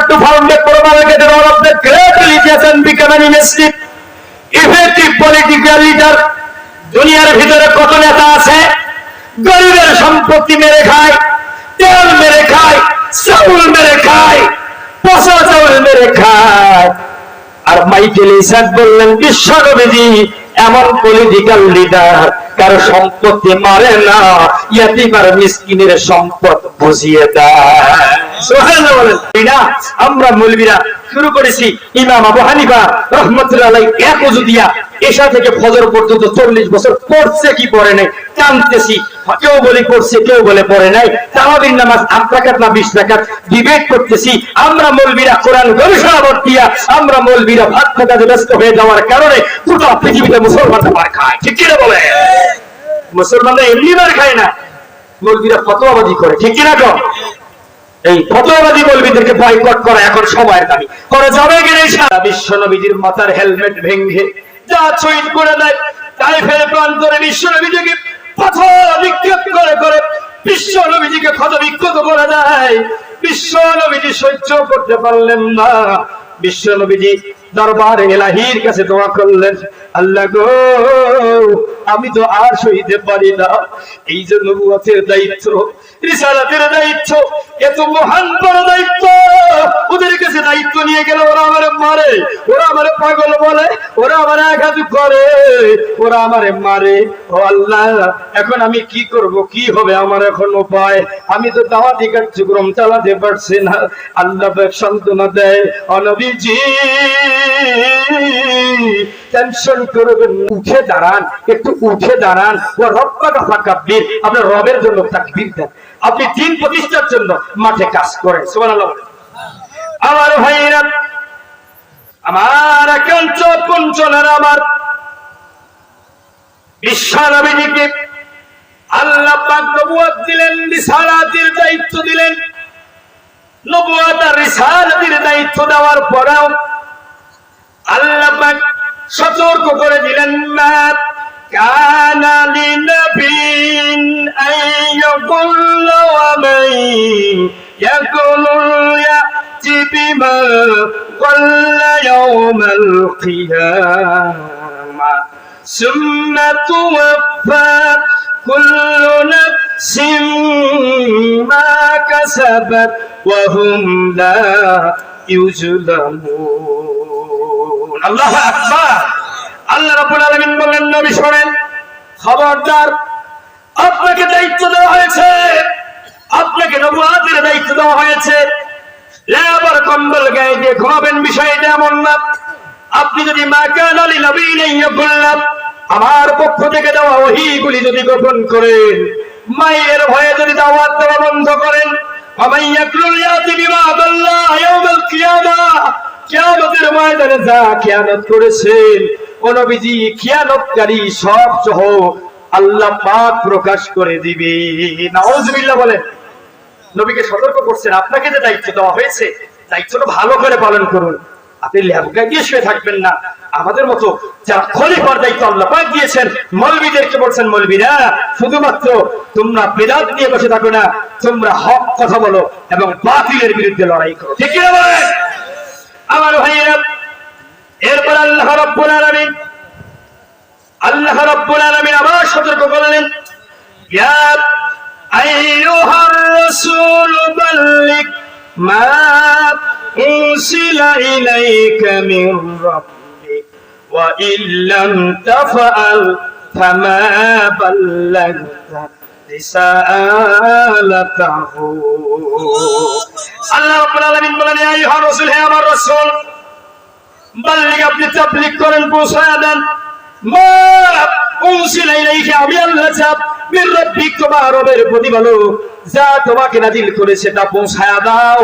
to found a propagated one of the great religious and become an invested effective political leader. দুনিয়ার ভিতরে কত নেতা আছে গরিবের সম্পত্তি মেরে খায়, তেল মেরে খায়, চাউল মেরে খায়, পচা চাউল মেরে খায়। আর মাইকেল ইসাক বললেন বিশ্ব নবীজি এমন পলিটিক্যাল লিডার কারো সম্পত্তি মারে না, ইয়াতিম আর মিসকিনের সম্পদ বুঝিয়ে দেয়। সুবহানাল্লাহ বলেন না। আমরা মৌলবীরা শুরু করেছি ইমাম আবু হানিফা রাহমাতুল্লাহ আলাইহি এক ওযু দিয়া এশা থেকে ফজর পর্যন্ত 40 বছর পড়ছে কি পড়ে নাই জানতেছি। কেউ বলে পড়ছে, কেউ বলে পড়ে নাই। তারাবির নামাজ 8 রাকাত না 20 রাকাত ডিবেট করতেছি। আমরা মৌলবীরা কোরআন গবেষণা দিয়া আমরা মৌলবীরা ভাত খাওয়াতে ব্যস্ত হয়ে যাওয়ার কারণে গোটা পৃথিবীতে মুসলমানরা মার খায়। ঠিক কি না বলে? মুসলমানরা এমনি মার খায় না, মৌলবীরা ফতোয়াবাজি করে। ঠিক কি না গো? এই ফতোয়াবাজি মৌলবীদেরকে বয়কট করা এখন সময়ের দাবি করা যাবে কিনা? সারা বিশ্ব নবীজির মাথার হেলমেট ভেঙে যা শহীদ করে দেয়, তাইফের প্রান্তরে বিশ্ব নবীজিকে পাথর নিক্ষেপ করে করে বিশ্ব নবীজিকে ক্ষত বিক্ষত করে দেয়। বিশ্ব নবীজি সহ্য করতে পারলেন না। বিশ্ব নবীজি দরবারে ইলাহির কাছে দোয়া করলেন, আল্লাহ গো আমি তো আর সইতে পারি না। এই যে নবুয়তের দায়িত্ব, রিসালাতের দায়িত্ব, এত মহান বড় দায়িত্ব, ওদের কাছে দায়িত্ব নিয়ে গেলে ওরা আমারে মারে, ওরা আমারে পাগল বলে, ওরা আমারে আঘাত করে, ওরা আমারে মারে। ও আল্লাহ এখন আমি কি করব, কি হবে আমার এখন উপায়? আমি তো দাওয়াতি কার্যক্রম চালাতে পারছি না। আল্লাহ সান্ত্বনা দেয়, ও নবীজি টেনশন করবেন, উঠে দাঁড়ান, একটু উঠে দাঁড়ান। ও রব্বাকা ফাকাব্বির, আপনার রবের জন্য তাকবীর দেন। আপনি দিন প্রতিষ্ঠার জন্য মাঠে কাজ করেন। সুবহানাল্লাহ। আমার ভাইরা, আমার একান্ত পঞ্চনের, আমার বিশ্ব নবীজিকে আল্লাহ পাক নবুয়ত দিলেন, রিসালাতের দায়িত্ব দিলেন। নবুয়ত আর রিসালাতের দায়িত্ব দেওয়ার পরেও আল্লাহ পাক সতর্ক করে দিলেন, মা কানা লিনাবিয়্যিন আইয়াকুল্লা ওয়া মান ইয়াকুলু ইয়াতি বিমা ক্বাল্লা ইয়াওমাল কিয়ামা সুম্মা তুওয়াফা কুল্লু নাফসিন মা কাসাবাত ওয়া হুম লা ইউজলামুন। আল্লাহু আকবার। আল্লাহ রাব্বুল আলামিন বলেন, নবী শুনেন, খবরদার, আপনাকে দায়িত্ব দেওয়া হয়েছে, আপনাকে নবুয়তের দায়িত্ব দেওয়া হয়েছে। লেবার কম্বল গায়ে দিয়ে ঘুমাবেন বিষয়টা এমন না। আপনি যদি মা কানা লিনাবিয়্যিন ইয়াকুল্লা, আমার পক্ষ থেকে দেওয়া ওহীগুলি যদি গোপন করেন, মায়ের ভয়ে যদি দাওয়াত দেওয়া বন্ধ করেন, ওয়ামান ইয়াকলুল ইয়াতি বিমা আদাল্লা ইয়াউমাল কিয়ামা, কিয়ামতের ময়দানে যা খিয়ানত করেছেন ও নবীজি খিয়ানতকারী সব সহ আল্লাহ পাক প্রকাশ করে দিবে। নাউজুবিল্লাহ বলেন। নবীকে সতর্ক করছেন, আপনাকে যে দায়িত্ব দেওয়া হয়েছে দায়িত্বটা ভালো করে পালন করুন। আপনি লেবগা দিয়ে শুয়ে থাকবেন না। আমাদের মতো যারা খলিফার দায়িত্ব আল্লাহ পাক দিয়েছেন, মৌলবীদেরকে বলছেন, মৌলবীরা শুধুমাত্র তোমরা বিদআত নিয়ে বসে থাকো না, তোমরা হক কথা বলো এবং বাতিলের বিরুদ্ধে লড়াই করো। ঠিক কি না বলেন? আমার ভাইয়েরা, এরপর আল্লাহ রাব্বুল আলামিন আবার সতর্ক করলেন, ইয়া আইয়ুহার রাসূল বাল্লিগ মা উনসিলা ইলাইকা মির রাব্বিক ওয়া ইল্লাম তাফআল ফামা বাল্লাগতা রিসালাতাহু। আল্লাহ রাব্বুল আলামিন বলেন, ইয়া আইয়ুহার রাসূল, হে আমার রাসূল, বাল্লিগ, আপনি তাবলীগ করেন, পৌঁছায় দেন। মা উনসিলা ইলাইকা, আমি আল্লাহ চাপ মির রাব্বিক, তোমার রবের প্রতি বলো, যা তোমাকে নাজিল করেছে তা পৌঁছায়া দাও।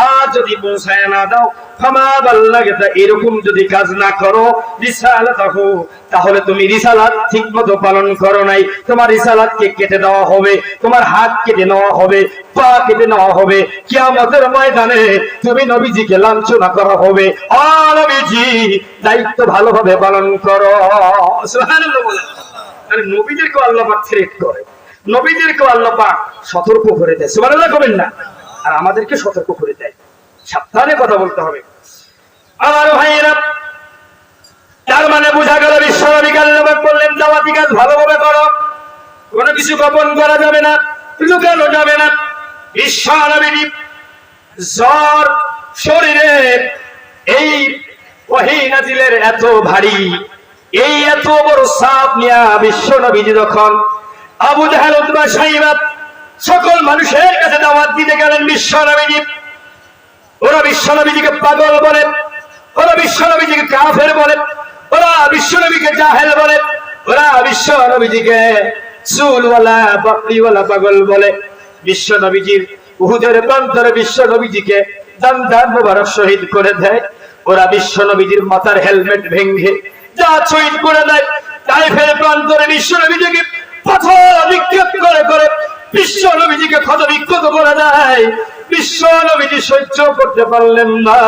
আর যদি পৌঁছায়া না দাও, ফামা বাল্লাগতা, এরকম যদি কাজ না করো, রিসালাতাহু, তাহলে তুমি রিসালাত ঠিকমতো পালন করো নাই। তোমার রিসালাতকে কেটে দেওয়া হবে, তোমার হাত কেটে নেওয়া হবে, পা কেটে নেওয়া হবে। কিয়ামতের ময়দানে তুমি নবীজিকে লাঞ্ছনা করা হবে। ও নবীজি, দায়িত্ব ভালোভাবে পালন করো। সুবহানাল্লাহ বলেন। আরে নবীদেরকে আল্লাহ পাক থ্রেট করে, নবীদেরকে আল্লাহ পাক সতর্ক করে দেয়। সুবহানাল্লাহ করেন না? আর আমাদেরকে সতর্ক করে দেয়। সাবধানে কথা বলতে হবে। আমার ভাইয়েরা, তার মানে বোঝা গেল বিশ্বনবী আল্লাহ বললেন দাওয়াতি কাজ ভালোভাবে করো, কোনো কিছু গোপন করা যাবে না, লুকানো যাবে না। বিশ্বনবী জ্বর শরীরে, এই ওহী নাজিলের এত ভারী, এই এত বড় চাপ নিয়ে বিশ্বনবীজি যখন আবু জাহেল উতবা সাইবা সকল মানুষের কাছে দাওয়াত দিতে গেলেন, বিশ্বনবীজি ওরা বিশ্বনবীজিকে পাগল বলে, ওরা বিশ্বনবীজিকে কাফের বলে, ওরা বিশ্বনবীকে জাহেল বলে, ওরা বিশ্বনবীজিকে চুলওয়ালা বকরিওয়ালা পাগল বলে। বিশ্বনবীজির উহুদের প্রান্তরে বিশ্বনবীজিকে দান মোবারক শহীদ করে দেয়। ওরা বিশ্বনবীজির মাথার হেলমেট ভেঙে যা শহীদ করে দেয়। তাইফের প্রান্তরে বিশ্বনবীজিকে পাথর নিক্ষেপ করে করে বিশ্বনবীজিকে ক্ষত বিক্ষত করে দেয়। বিশ্বনবীজি সহ্য করতে পারলেন না।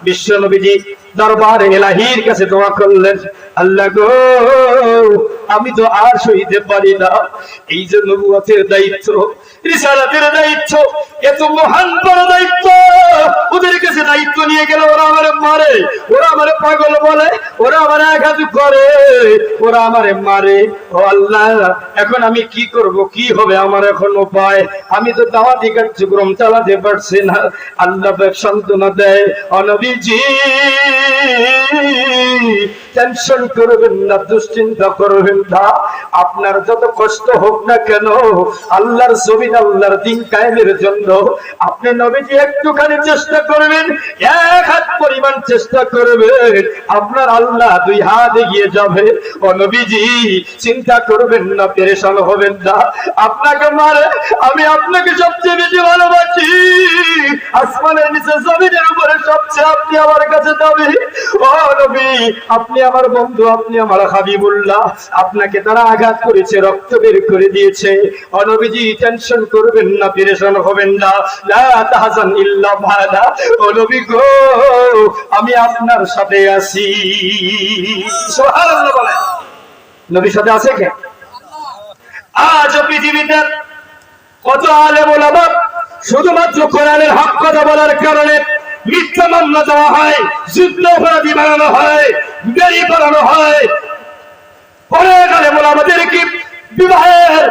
বিশ্বনবীজি দরবারে ইলাহির কাছে দোয়া করলেন, আল্লাহ গো, আমি তো আর সইতে পারি না। এই যে নবুয়তের দায়িত্ব, রিসালাতের দায়িত্ব, এত মহান বড় দায়িত্ব, ওদের কাছে দায়িত্ব নিয়ে গেলে ওরা আমারে মারে, ওরা আমারে পাগল বলে, ওরা আমারে আঘাত করে, ওরা আমারে মারে। ও আল্লাহ, এখন আমি কি করব, কি হবে আমার এখন উপায়? আমি তো দাওয়াতি কার্যক্রম চালাতে পারছি না। আল্লাহ সান্ত্বনা দেয়, ও নবীজি টেনশন করবেন না, দুশ্চিন্তা করবেন না। আপনার যত কষ্ট হোক না কেন, আল্লাহর জমিন, আল্লাহর দিন কায়েমের জন্য আপনি নবীজি একটুখানি চেষ্টা করবেন, এক হাত পরিমাণ চেষ্টা করবেন, আপনার আল্লাহ দুই হাত এগিয়ে যাবে। ও নবীজি চিন্তা করবেন না, পেরেশান হবেন না। আপনাকে মারে, আমি আপনাকে সবচেয়ে বেশি ভালোবাসি। আসমানের নিচে জমিনের উপরে সবচেয়ে আপনি আমার কাছে দাবি। ও নবী, আপনি আমার বন্ধু, আপনি আমার হাবিবুল্লাহ। আপনাকে তারা আঘাত করেছে, রক্ত বের করে দিয়েছে। ও নবীজি টেনশন করবেন না, পেরেশান হবেন না। লা তাহজান ইল্লা মা'না। ও নবী গো, আমি আপনার সাথে আছি। সুবহানাল্লাহ বলেন। নবীর সাথে আছে কে? আজ পৃথিবীতে কত আলেম ওলামা শুধুমাত্র কোরআনের হক কথা বলার কারণে মিথ্যা মামলা দেওয়া হয়, যুদ্ধ অপরাধী বানানো হয়, বেরি বানানো হয়। পরে আলেম ওলামাদেরকে বিবাহের,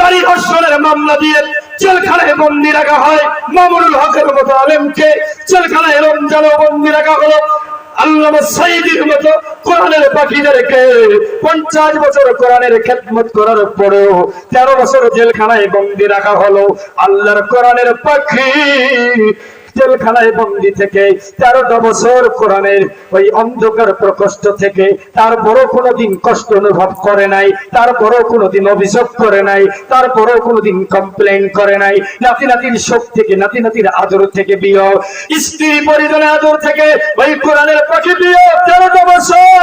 নারী ধর্ষণের মামলা দিয়ে জেলখানায় বন্দী রাখা হয়। মামুনুল হকের মতো আলেমকে জেলখানায় রমজানে বন্দী রাখা হলো। আল্লামা সাইদির মতো কোরআনের পাখিদেরকে 50 বছর কোরআনের খেদমত করার পরেও 13 বছর জেলখানায় বন্দী রাখা হলো। আল্লাহর কোরআনের পাখি জেলখানায় বন্দী থেকে 13টা বছর কোরআনের ওই অন্ধকার প্রকোষ্ঠ থেকে তারপরও কোনোদিন কষ্ট অনুভব করে নাই, তারপরও কোনোদিন অভিযোগ করে নাই, তারপরও কোনোদিন কমপ্লেইন করে নাই। নাতি নাতির শোক থেকে, নাতি নাতির আদর থেকে বিয়োগ, স্ত্রী পরিজনের আদর থেকে ওই কোরআনের পাখি বিয়োগ। 13টা বছর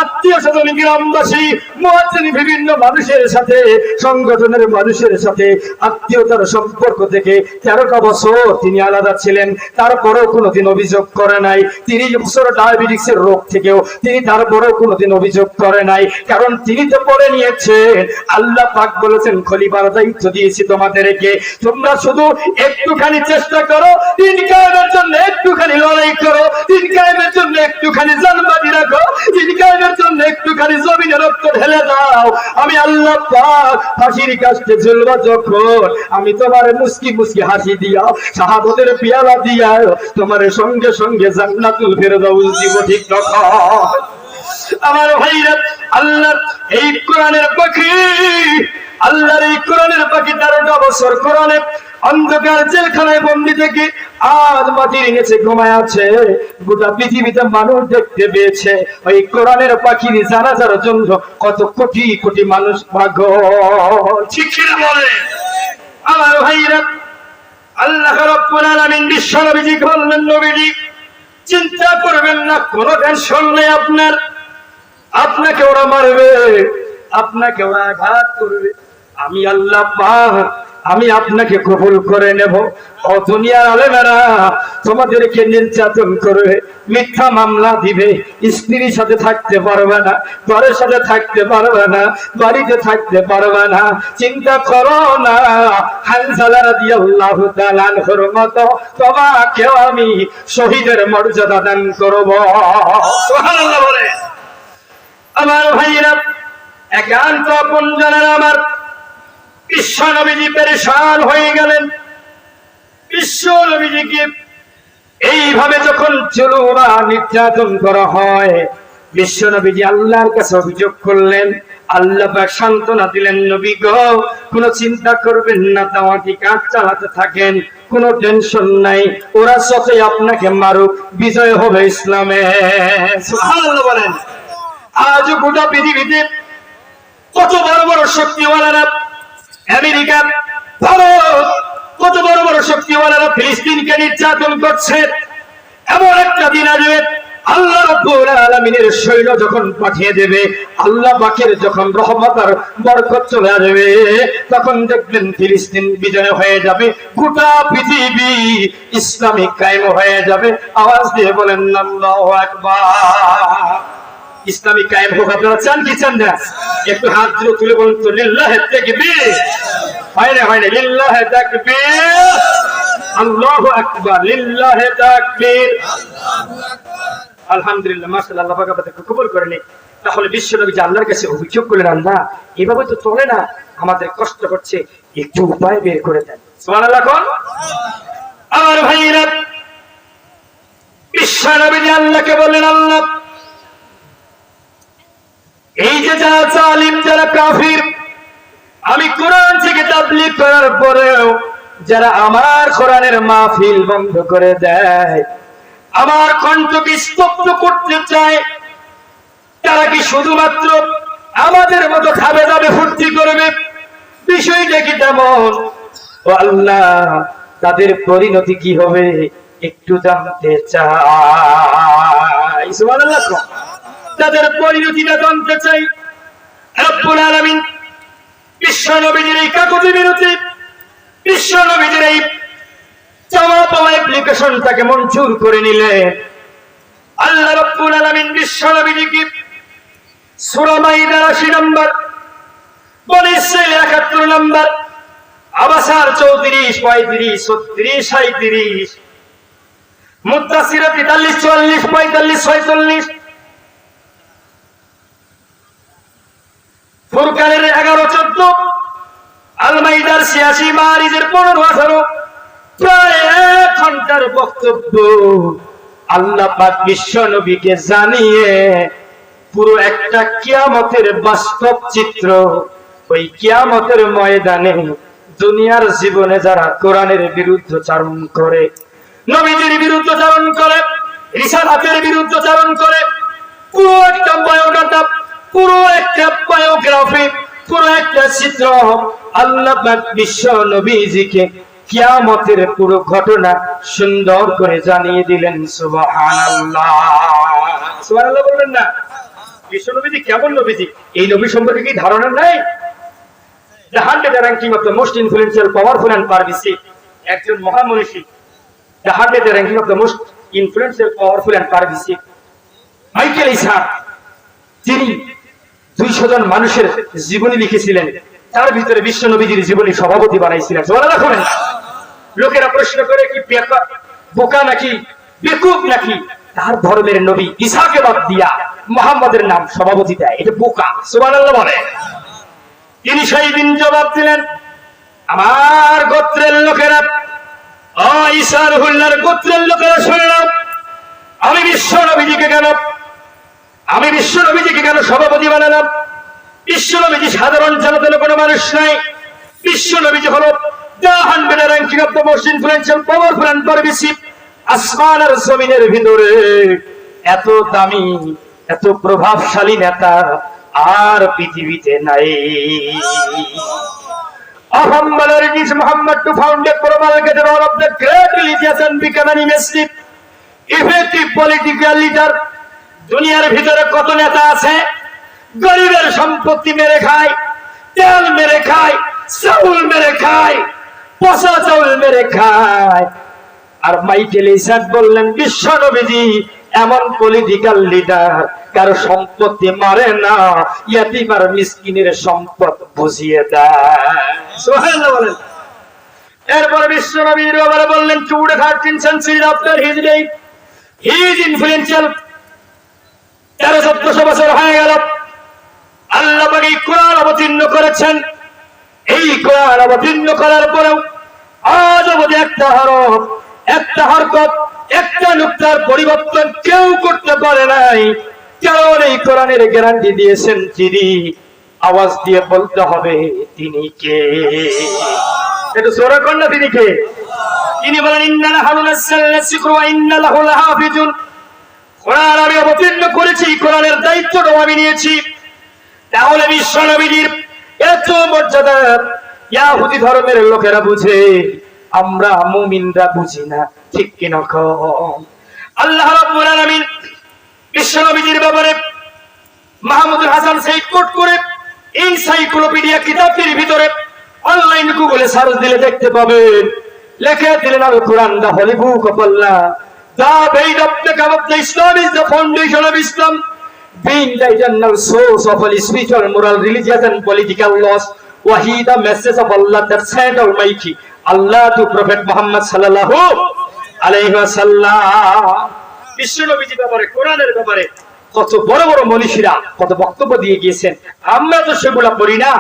আত্মীয় স্বজন, গ্রামবাসী, মুয়াজ্জিন, বিভিন্ন মানুষের সাথে, সংগঠনের মানুষের সাথে আত্মীয়তার সম্পর্ক থেকে 13টা বছর তিনি আলাদা ছিলেন, তারপরেও কোনোদিন অভিযোগ করে নাই। 30 বছর ডায়াবেটিসের রোগ থেকেও তিনি তারপরেও কোনোদিন অভিযোগ করে নাই, কারণ তিনি তো পড়ে নিয়েছেন। আল্লাহ পাক বলেছেন, খলিফার দায়িত্ব দিয়েছি তোমাদেরকে, তোমরা শুধু একটুখানি চেষ্টা করো, দিন কায়েমের জন্য একটুখানি লড়াই করো, দিন কায়েমের জন্য একটুখানি জানবাজি রাখো, দিন কায়েমের জন্য একটুখানি জমিনে রক্ত ঢেলে দাও। আমি আল্লাহ পাক ফাঁসির কাস্টে ঝুলবা যখন, আমি তোমার মুস্কি মুস্কি হাসি দিয়া, শাহাদাতের পিয়ালা দিয়া তোমার সঙ্গে সঙ্গে জান্নাতুল ফেরদাউস দিব। ঠিক রাখো আমার ভাইরা। আল্লাহর এই কোরআনের পাখি, আল্লাহর এই কোরআনের পাখি 13টা বছর কোরআনে অন্ধকার জেলখানায় বন্দী থেকে আজ মাটির নিচে ঘুমায় আছে। গোটা পৃথিবীতে মানুষ দেখতে পেয়েছে ওই কোরআনের পাখির জানাজার জন্য কত কোটি কোটি মানুষ পাগল। ঠিক কিনা বলে আমার ভাইরা? আল্লাহ রাব্বুল আলামিন বিশ্ব নবীজি বললেন, নবীজি চিন্তা করবেন না, কোনো টেনশন নেই আপনার। আপনাকে ওরা মারবে, আপনাকে ওরা আঘাত করবে, আমি আল্লাহ পাক আমি আপনাকে কবুল করে নেব। ও দুনিয়ার আলেমেরা, তোমাদেরকে নির্যাতন করবে, মিথ্যা মামলা দিবে, স্ত্রীর সাথে থাকতে পারবে না, ঘরের সাথে থাকতে পারবে না, বাড়িতে থাকতে পারবে না। চিন্তা করো না, হানজালা রাদিয়াল্লাহু তাআলা আনহুর মতো তোমাকেও আমি শহীদের মর্যাদা দান করব। সুবহানাল্লাহ বলে। আমার ভাইরা, একান্ত আপনজনেরা আমার, বিশ্ব নবীজি পেরেশান হয়ে গেলেন। বিশ্ব নবীজিকে এইভাবে যখন জুলুম নির্যাতন করা হয়, বিশ্ব নবীজি আল্লাহর কাছে অভিযোগ করলেন। আল্লাহ পাক সান্ত্বনা দিলেন, নবী গো, কোনো চিন্তা করবেন না, তাওয়াতি কাজ চালাতে থাকেন, কোনো টেনশন নাই। ওরা যতই আপনাকে মারুক, বিজয় হবে ইসলামে। সুবহানাল্লাহ বলেন। আজ গোটা পৃথিবীতে কত বড় বড় শক্তিওয়ালারা, আমেরিকা, ভারত, কত বড় বড় শক্তিওয়ালারা ফিলিস্তিনকে নির্যাতন করছে। এমন একটা দিন আসবে, আল্লাহ রাব্বুল আলামিনের সৈন্য যখন পাঠিয়ে দেবে, আল্লাহ পাকের যখন রহমত আর বরকত চলে আসবে, তখন দেখবেন ফিলিস্তিন বিজয় হয়ে যাবে, গোটা পৃথিবী ইসলামিক কায়েম হয়ে যাবে। আওয়াজ দিয়ে বলেন আল্লাহু আকবার। ইসলামিক কায়েম হোক, আপনারা চান কি চান না? একটু হাত তুলে বলুন তো, লিল্লাহি তাকবীর। হয় না লিল্লাহি তাকবীর, আল্লাহু আকবার, লিল্লাহি তাকবীর, আলহামদুলিল্লাহ, মাশাআল্লাহ। আল্লাহ পাক আপনাদেরকে কবুল করে নিক। তাহলে বিশ্ব নবী যে আল্লাহর কাছে অভিযোগ করলেন, আল্লাহ এভাবে তো চলে না, আমাদের কষ্ট হচ্ছে, একটু উপায় বের করে দেন। সুবহানাল্লাহ কোন। আমার ভাইরা, বিশ্ব নবী যে আল্লাহকে বললেন, আল্লাহ এই যে যারা জালিম, যারা কাফির, আমি কোরআন থেকে তাবলীগ করার পরেও যারা আমার কোরআনের মাহফিল বন্ধ করে দেয়, আমার কণ্ঠকে স্তব্ধ করতে চায়, তারা কি শুধুমাত্র আমাদের মতো খাবে দাবে ফুর্তি করবে? বিষয়টা কি তেমন? ও আল্লাহ, তাদের পরিণতি কি হবে একটু জানতে চাই। সুবহানাল্লাহ। তাদের পরিণতিটা জানতে চাই। রব্বুল আলামিন বিশ্ব নবীর এই কাকুতি বিরতি, বিশ্ব নবীর এই চাওয়া পাওয়া অ্যাপ্লিকেশনটাকে মঞ্জুর করে নিলেন। আল্লাহ রব্বুল আলামিন বিশ্ব নবীকে সূরা মাইদা ৮০ নম্বর, বনী ইসরাঈল ৭১ নম্বর, আবাসার ৩৪, ৩৫, ৩৬, ৩৭, মুদ্দাসির ৪৩, ৪৪, ৪৫, ৪৬, ফুরকানের ১১, ১৪, আল মাইদার ৮৬, মারিজের ১৫, ১৮, প্রায় ১ ঘন্টার বক্তব্য আল্লাহ পাক বিশ্ব নবীকে জানিয়ে পুরো একটা কিয়ামতের বাস্তব চিত্র, ওই কিয়ামতের ময়দানে দুনিয়ার জীবনে যারা কোরআনের বিরুদ্ধচারণ করে, নবীজির বিরুদ্ধচারণ করে, রিসালাতের বিরুদ্ধচারণ করে, পুরো একটা বায়োডাটা, পুরো একটা বায়োগ্রাফি, পুরো একটা চিত্র আল্লাহ পাক বিশ্ব নবীজিকে কিয়ামতের পুরো ঘটনা সুন্দর করে জানিয়ে দিলেন। সুবহানাল্লাহ। সুবহানাল্লাহ বলবেন না? বিশ্ব নবীজি কেমন নবীজি, এই নবী সম্পর্কে কি ধারণা নাই? The 100 ranking of the most influential, powerful and pervasive, একজন মহামনীষী, the 100 ranking of the most influential, powerful and pervasive, Michael Ishaq, তিনি 200 জন মানুষের জীবনী লিখেছিলেন, তার ভিতরে বিশ্ব নবীজির জীবনী সভাপতি বানাইছিলেন। সুবহানাল্লাহ বলেন। লোকেরা প্রশ্ন করে, কি বোকা নাকি বেকুব নাকি তার ধর্মের নবী ইসাকে বাদ দিয়া মুহাম্মাদের নাম সভাপতি দেয়, এটা বোকা। সুবহানাল্লাহ বলে। তিনি সেই দিন জবাব দিলেন, আমার গোত্রের লোকেরা, ঈসা রুহুল্লাহর গোত্রের লোকেরা শুনে নাও, আমি বিশ্ব নবীজিকে কেন সভাপতি বানালাম? বিশ্ব নবীজি সাধারণ জনতার কোনো মানুষ নাই। বিশ্ব নবীজি হলো the 100 ranking of the most influential, powerful and pervasive। আসমান আর জমিনের ভিতরে এত দামি, এত প্রভাবশালী নেতা আর পৃথিবীতে নাই। Muhammad to found a promulgator of the great religious and becoming massive effective political leader। দুনিয়ার ভিতরে কত নেতা আছে, গরিবের সম্পত্তি মেরে খায়, তেল মেরে খায়, চাউল মেরে খায়, পচা চাউল মেরে খায়। আর মাইকেল ইসাক বললেন বিশ্ব নবীজি এমন পলিটিক্যাল লিডার কারো সম্পত্তি মারে না, ইয়াতিম আর মিসকিনের সম্পদ বুঝিয়ে দেয়। সুবহানাল্লাহ বলেন। এরপরে বিশ্ব নবীর ব্যাপারে বললেন 13th century after history he is influential। 1300-1400 বছর হয়ে গেল, আল্লাহ পাক এই কোরআন অবতীর্ণ করেছেন। এই কোরআন অবতীর্ণ করার পরেও আজ অবধি একটা হরফ, একটা হরকত, একটা নুক্তার পরিবর্তন কেউ করতে পারে নাই। কারণ এই কোরআনের গ্যারান্টি দিয়েছেন যিনি, আওয়াজ দিয়ে বলতে হবে তিনি কে। একটু জোরে কর না, তিনি কে? তিনি বলেন ইন্না নাহনু নাযালনা যিকরা ওয়া ইন্না লাহু লাহাফিজুন। কোরআন আমি অবতীর্ণ করেছি, কোরআনের দায়িত্বটাও আমি নিয়েছি। তাহলে বিশ্ব নবীর এত মর্যাদা ইহুদি ধর্মের লোকেরা বুঝে, আমরা মুমিনরা বুঝি না, ঠিক কিনা কম? আল্লাহ রাব্বুল আলামিন বিশ্ব নবীর ব্যাপারে মাহমুদুল হাসান সাইদ কোট করে এনসাইক্লোপিডিয়া কিতাবটির ভিতরে অনলাইন গুগলে সার্চ দিলে দেখতে পাবেন, লেখা দিলেন al Quran the holy book of Allah, the Veda of the God of the Islam is the foundation of Islam, being the eternal source of all spiritual, moral, religious and political laws, wahi the message of Allah that sent Almighty Allah to Prophet Muhammad sallallahu alaihi wasallam। বিশ্ব নবীর ব্যাপারে, কোরআনের ব্যাপারে কত বড় বড় মনীষীরা কত বক্তব্য দিয়ে গিয়েছেন, আমরা তো সেগুলা পড়ি না।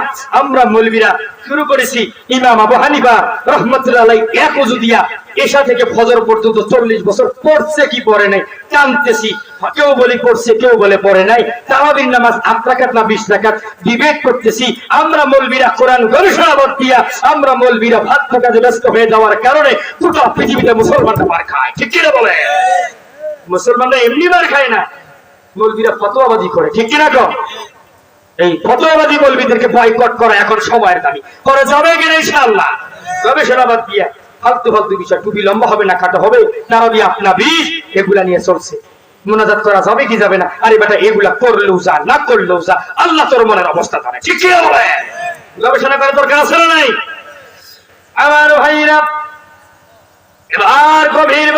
আমরা মৌলবীরা শুরু করেছি ইমাম আবু হানিফা রাহমাতুল্লাহ আলাইহি এক ওযু দিয়া এশা থেকে ফজর পর্যন্ত 40 বছর পড়ছে কি পড়ে নাই জানতেছি। কেউ বলে পড়ছে, কেউ বলে পড়ে নাই। তারাবির নামাজ 8 রাকাত না 20 রাকাত ডিবেট করতেছি। আমরা মৌলবীরা কোরআন গবেষণা বাদ দিয়া, আমরা মৌলবীরা ভাত কাজে ব্যস্ত হয়ে যাওয়ার কারণে গোটা পৃথিবীতে মুসলমানরা মার খায়, ঠিক কি না বলে? মুসলমানরা এমনি মার খায় না, মৌলবীরা ফতোয়াবাজি করে, ঠিক কিনা কম? এই ফতোয়াবাজি মৌলবীদেরকে বয়কট করা এখন সময়ের দাবি। করা যাবে কিনা ইনশাআল্লাহ? গবেষণা বাদ দিয়া ফালতু ফালতু বিষয়, টুপি লম্বা হবে না খাটো হবে, তারাবি আপনা বিষ, এগুলা নিয়ে চলছে। মুনাজাত করা যাবে কি যাবে না? আরে বেটা এগুলা করলেও যা, না করলেও যা, আল্লাহ তোর মনের অবস্থা জানে, ঠিক কি বলে? গবেষণা করার দরকার আছে না নাই? আমার ভাইরা, এবার গভীর